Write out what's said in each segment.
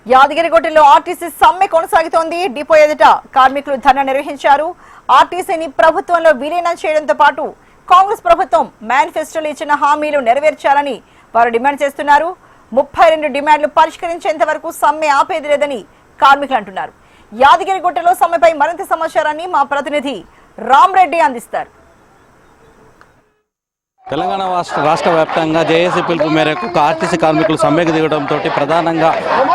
యాదగిరిగుట్టలో RTC సమ్మె కొనసాగుతోంది. Depot ఎదుట కార్మికులు ధర్నా నిర్వహించారు. ఆర్టీసీని ప్రభుత్వంలో విలీనం చేయడంతో పాటు కాంగ్రెస్ ప్రభుత్వం మేనిఫెస్టోలో ఇచ్చిన హామీలు నెరవేర్చాలని వారు డిమాండ్ చేస్తున్నారు. 32 డిమాండ్లు పరిష్కరించేంత వరకు సమ్మె ఆపేది లేదని కార్మికులు అంటున్నారు. యాదగిరిగుట్టలో సమ్మెపై మరింత సమాచారాన్ని మా ప్రతినిధి రామ్రెడ్డి అందిస్తారు. తెలంగాణ రాష్ట్ర వ్యాప్తంగా జేఏసీ పిలుపు మేరకు ఆర్టీసీ కార్మికులు సమ్మెకు దిగడంతో ప్రధానంగా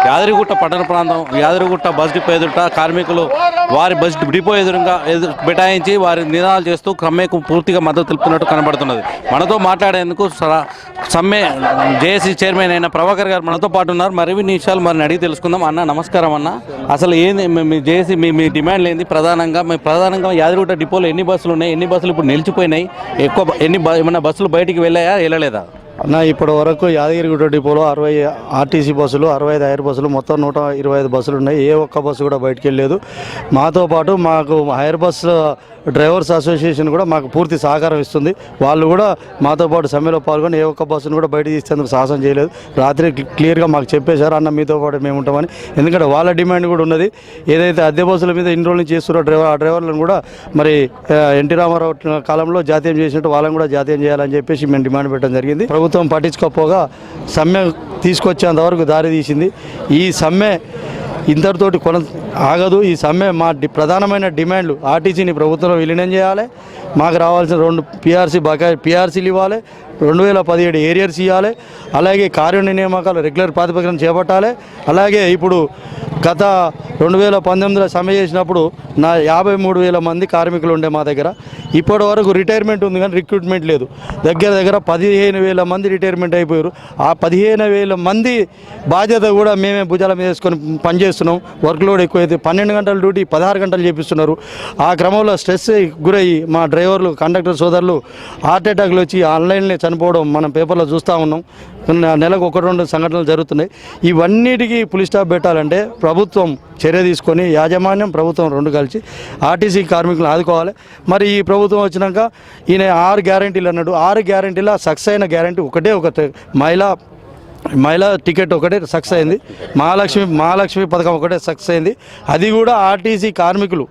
యాదగిరిగుట్ట పట్టణ ప్రాంతం యాదగిరిగుట్ట బస్ డిపో ఎదుట కార్మికులు వారి బస్ డిపో ఎదురుగా బిటాయించి వారి నినాదాలు చేస్తూ సమ్మెకు పూర్తిగా మద్దతు తెలుపుతున్నట్టు కనబడుతున్నది. మనతో మాట్లాడేందుకు సమ్మె జేఏసీ చైర్మన్ అయిన ప్రభాకర్ గారు మనతో పాటు ఉన్నారు. మరిన్ని విషయాలు మరిని అడిగి తెలుసుకుందాం. అన్న నమస్కారం. అన్న, అసలు ఏంది మీ జేఏసీ మీ డిమాండ్లు ఏంది? ప్రధానంగా యాదగిరిగుట్ట డిపోలో ఎన్ని బస్సులు ఉన్నాయి? ఎన్ని బస్సులు ఇప్పుడు నిలిచిపోయినాయి? ఏమన్నా బస్సులు బయటికి వెళ్ళాయా, వెళ్ళలేదా? అన్న, ఇప్పటి వరకు యాదగిరిగుట్ట డిపోలో 60 ఆర్టీసీ బస్సులు, 65 హైర్ బస్సులు, మొత్తం 125 బస్సులు ఉన్నాయి. ఏ ఒక్క బస్సు కూడా బయటికి వెళ్ళలేదు. మాతో పాటు మాకు హైర్ బస్సు డ్రైవర్స్ అసోసియేషన్ కూడా మాకు పూర్తి సహకారం ఇస్తుంది. వాళ్ళు కూడా మాతో పాటు సమ్మెలో పాల్గొని ఏ ఒక్క బస్సును కూడా బయట తీసేందుకు సాహసం చేయలేదు. రాత్రి క్లియర్గా మాకు చెప్పేశారు, అన్న మీతో పాటు మేము ఉంటామని. ఎందుకంటే వాళ్ళ డిమాండ్ కూడా ఉన్నది. ఏదైతే అద్దె బస్సుల మీద ఇన్ని రోజుల నుంచి చేస్తున్నారో ఆ డ్రైవర్లను కూడా మరి ఎన్టీ రామారావు కాలంలో జాతీయం చేసినట్టు వాళ్ళని కూడా జాతీయం చేయాలని చెప్పేసి మేము డిమాండ్ పెట్టడం జరిగింది. ప్రభుత్వం పట్టించుకోకపోగా సమ్మె తీసుకొచ్చేంత వరకు దారి తీసింది. ఈ సమ్మె ఇంతటితోటి ఆగదు. ఈ సమ్మె మా ప్రధానమైన డిమాండ్లు ఆర్టీసీని ప్రభుత్వంలో విలీనం చేయాలి, మాకు రావాల్సిన 2 పిఆర్సీలు ఇవ్వాలి, 2017 ఏరియర్స్ ఇవ్వాలి, అలాగే కార్మిక నియామకాలు రెగ్యులర్ ప్రాతిపదికన చేపట్టాలి. అలాగే ఇప్పుడు గత 2019లో సమ్మె చేసినప్పుడు 53,000 మంది కార్మికులు ఉండే మా దగ్గర. ఇప్పటి వరకు రిటైర్మెంట్ ఉంది కానీ రిక్రూట్మెంట్ లేదు. దగ్గర 15,000 మంది రిటైర్మెంట్ అయిపోయారు. ఆ 15,000 మంది బాధ్యత కూడా మేమే భుజాల మీద వేసుకొని పనిచేస్తున్నాం. వర్క్ లోడ్ ఎక్కువైతే 12 గంటల డ్యూటీ 16 గంటలు చేపిస్తున్నారు. ఆ క్రమంలో స్ట్రెస్ గురయ్యి మా డ్రైవర్లు, కండక్టర్ సోదరులు హార్ట్ అటాక్లు వచ్చి ఆన్లైన్లో చనిపోవడం మనం పేపర్లో చూస్తూ ఉన్నాం. నెలకు 1-2 సంఘటనలు జరుగుతున్నాయి. ఇవన్నిటికీ పులి స్టాప్ పెట్టాలంటే ప్రభుత్వం చర్య తీసుకొని యాజమాన్యం, ప్రభుత్వం 2 కలిసి ఆర్టీసీ కార్మికులను ఆదుకోవాలి. మరి ఈ ప్రభుత్వం వచ్చినాక ఈయన 6 గ్యారంటీలు అన్నాడు. 6 గ్యారంటీల సక్సెస్ అయిన గ్యారంటీ ఒకటే మహిళా టికెట్ ఒకటే సక్సెస్ అయింది. మహాలక్ష్మి పథకం ఒకటే సక్సెస్ అయింది. అది కూడా ఆర్టీసీ కార్మికులు,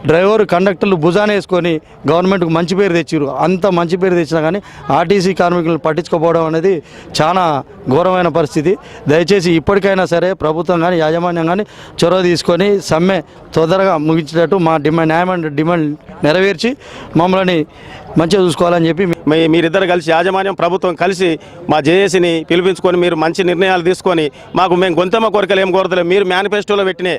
డ్రైవర్, కండక్టర్లు భుజాన వేసుకొని గవర్నమెంట్కు మంచి పేరు తెచ్చారు. అంత మంచి పేరు తెచ్చినా కానీ ఆర్టీసీ కార్మికులను పట్టించుకోపోవడం అనేది చాలా ఘోరమైన పరిస్థితి. దయచేసి ఇప్పటికైనా సరే ప్రభుత్వం కానీ యాజమాన్యం కానీ చొరవ తీసుకొని సమ్మె తొందరగా ముగించేటట్టు మా న్యాయమైన డిమాండ్ నెరవేర్చి మమ్మల్ని మంచిగా చూసుకోవాలని చెప్పి మీరిద్దరు కలిసి యాజమాన్యం, ప్రభుత్వం కలిసి మా జేఏసీని పిలిపించుకొని మీరు మంచి నిర్ణయాలు తీసుకొని మేము గొంతమ్మ కోరికలు ఏం కోరతలేదు. మీరు మేనిఫెస్టోలో పెట్టినే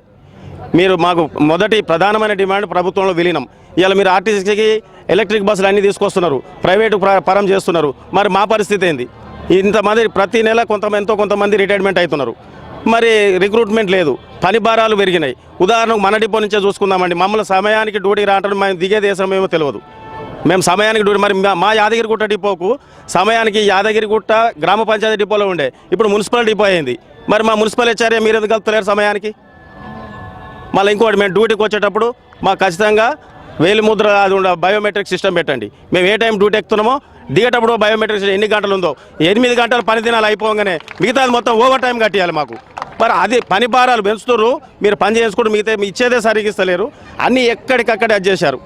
మీరు మాకు మొదటి ప్రధానమైన డిమాండ్ ప్రభుత్వంలో విలీనం. ఇవాళ మీరు ఆర్టీసీకి ఎలక్ట్రిక్ బస్సులు అన్నీ తీసుకొస్తున్నారు, ప్రైవేటు పరం చేస్తున్నారు. మరి మా పరిస్థితి ఏంది? ఇంతమంది ప్రతి నెల కొంతమంది రిటైర్మెంట్ అవుతున్నారు. మరి రిక్రూట్మెంట్ లేదు, పని భారాలు పెరిగినాయి. ఉదాహరణకు మన డిపో నుంచే చూసుకుందామండి. మమ్మల్ని సమయానికి డ్యూటీ రావడం, మేము దిగే దేశం ఏమో తెలియదు. మేము సమయానికి డ్యూటీ, మరి మా యాదగిరిగుట్ట డిపోకు సమయానికి యాదగిరిగుట్ట గ్రామ పంచాయతీ డిపోలో ఉండే, ఇప్పుడు మున్సిపల్ డిపో అయింది. మరి మా మున్సిపల్ హెచ్ఆర్ఏ మీరు ఎందుకు కలుపుతలేరు సమయానికి? మళ్ళీ ఇంకోటి, మేము డ్యూటీకి వచ్చేటప్పుడు మాకు ఖచ్చితంగా వేలిముద్ర అది బయోమెట్రిక్ సిస్టమ్ పెట్టండి. మేము ఏ టైం డ్యూటీ ఎక్కుతున్నామో దిగేటప్పుడు బయోమెట్రిక్ సిస్టమ్ ఎన్ని గంటలు ఉందో 8 గంటలు పని దినాలు అయిపోగానే మిగతాది మొత్తం ఓవర్ టైం కట్టియాలి మాకు. మరి అది పని భారాలు పెంచుతున్నారు. మీరు పని చేసుకుంటూ మిగతా ఇచ్చేదే సరిగిస్తలేరు. అన్నీ ఎక్కడికక్కడే అది చేశారు.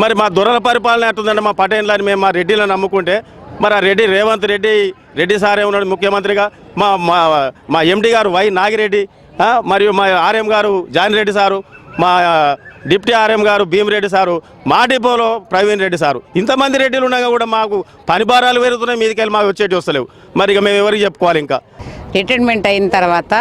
మరి మా దొరల పరిపాలన ఎట్టుందంటే మా పటేన్లని మేము మా రెడ్డిలను నమ్ముకుంటే, మరి ఆ రేవంత్ రెడ్డి సారే ఉన్నాడు ముఖ్యమంత్రిగా. మా ఎండి గారు వై నాగిరెడ్డి, మరియు మా ఆర్ఎం గారు జానిరెడ్డి సారు, మా డిప్యూటీ ఆర్ఎం గారు భీమిరెడ్డి సారు, మా డిపోలో ప్రవీణ్ రెడ్డి సారు. ఇంతమంది రెడ్డిలు ఉండగా కూడా మాకు పని భారాలు పెరుగుతున్నాయి, మీదికెళ్ళి మాకు వచ్చేటి వస్తలేవు. మరి ఇక మేము ఎవరికి చెప్పుకోవాలి? ఇంకా రిటైర్మెంట్ అయిన తర్వాత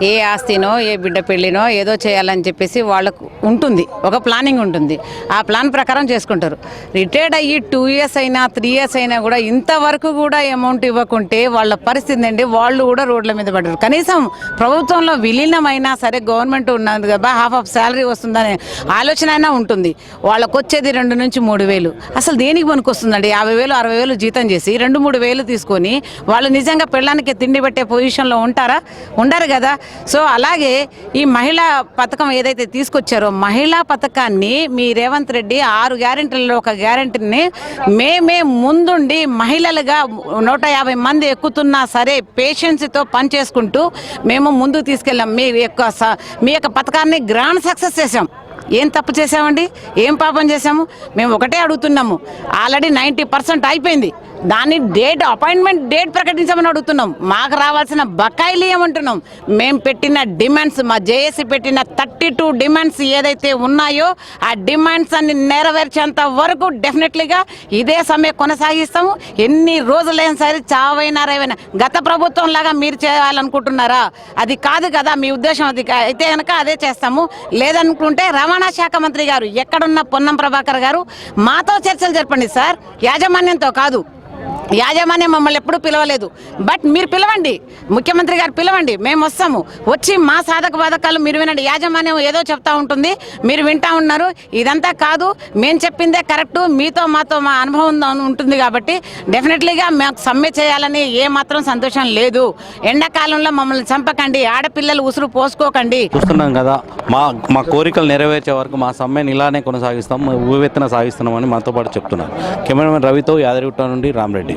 ఏ ఆస్తినో ఏ బిడ్డ పెళ్ళినో ఏదో చేయాలని చెప్పేసి వాళ్ళకు ఉంటుంది, ఒక ప్లానింగ్ ఉంటుంది. ఆ ప్లాన్ ప్రకారం చేసుకుంటారు. రిటైర్డ్ అయ్యి 2 ఇయర్స్ అయినా 3 ఇయర్స్ అయినా కూడా ఇంతవరకు కూడా అమౌంట్ ఇవ్వకుంటే వాళ్ళ పరిస్థితి అండి, వాళ్ళు కూడా రోడ్ల మీద పడ్డారు. కనీసం ప్రభుత్వంలో విలీనమైనా సరే గవర్నమెంట్ ఉన్నది కదా, హాఫ్ ఆఫ్ శాలరీ వస్తుందనే ఆలోచన అయినా ఉంటుంది. వాళ్ళకు వచ్చేది 2 నుంచి 3 వేలు. అసలు దేనికి పనికి వస్తుందండి? 50,000 60,000 జీతం చేసి 2-3 వేలు తీసుకొని వాళ్ళు నిజంగా పెళ్ళానికి తిండి పెట్టే పొజిషన్ పొజిషన్లో ఉంటారా? ఉండరు కదా. సో అలాగే ఈ మహిళా పథకం ఏదైతే తీసుకొచ్చారో మహిళా పథకాన్ని మీ రేవంత్ రెడ్డి 6 గ్యారెంటీలలో ఒక గ్యారెంటీని మేమే ముందుండి మహిళలుగా 150 మంది ఎక్కుతున్నా సరే పేషెన్స్తో పనిచేసుకుంటూ మేము ముందుకు తీసుకెళ్ళాం. మీ యొక్క పథకాన్ని గ్రాండ్ సక్సెస్ చేసాం. ఏం తప్పు చేసామండి? ఏం పాపం చేసాము? మేము ఒకటే అడుగుతున్నాము, ఆల్రెడీ 90% అయిపోయింది, దాన్ని అపాయింట్మెంట్ డేట్ ప్రకటించమని అడుగుతున్నాం. మాకు రావాల్సిన బకాయిలు ఏమంటున్నాం? మేము పెట్టిన డిమాండ్స్, మా జేఏసీ పెట్టిన 32 డిమాండ్స్ ఏదైతే ఉన్నాయో ఆ డిమాండ్స్ అన్ని నెరవేర్చేంత వరకు డెఫినెట్లీగా ఇదే సమ్మె కొనసాగిస్తాము. ఎన్ని రోజులైనా సరే చావైనా రేవైనా. గత ప్రభుత్వం లాగా మీరు చేయాలనుకుంటున్నారా? అది కాదు కదా మీ ఉద్దేశం. అది అయితే కనుక అదే చేస్తాము. లేదనుకుంటే రవాణా శాఖ మంత్రి గారు ఎక్కడున్న పొన్నం ప్రభాకర్ గారు మాతో చర్చలు జరపండి సార్, యాజమాన్యంతో కాదు. యాజమాన్యం మమ్మల్ని ఎప్పుడూ పిలవలేదు, బట్ మీరు పిలవండి, ముఖ్యమంత్రి గారు పిలవండి, మేము వస్తాము. వచ్చి మా సాధక బాధకాలు మీరు వినండి. యాజమాన్యం ఏదో చెప్తా ఉంటుంది, మీరు వింటా ఉన్నారు. ఇదంతా కాదు, మేము చెప్పిందే కరెక్టు. మీతో మాతో మా అనుభవం ఉంటుంది కాబట్టి డెఫినెట్లీగా మాకు సమ్మె చేయాలని ఏమాత్రం సంతోషం లేదు. ఎండాకాలంలో మమ్మల్ని చంపకండి, ఆడపిల్లలు ఉసురు పోసుకోకండి. చూస్తున్నాం కదా, మా కోరికలు నెరవేర్చే వరకు మా సమ్మెను ఇలానే కొనసాగిస్తాం, ఊవెత్తున సాగిస్తున్నామని మాతో పాటు చెప్తున్నారు. కెమెరామెన్ రవితో యాదగిరిగుట్ట నుండి రామరెడ్డి.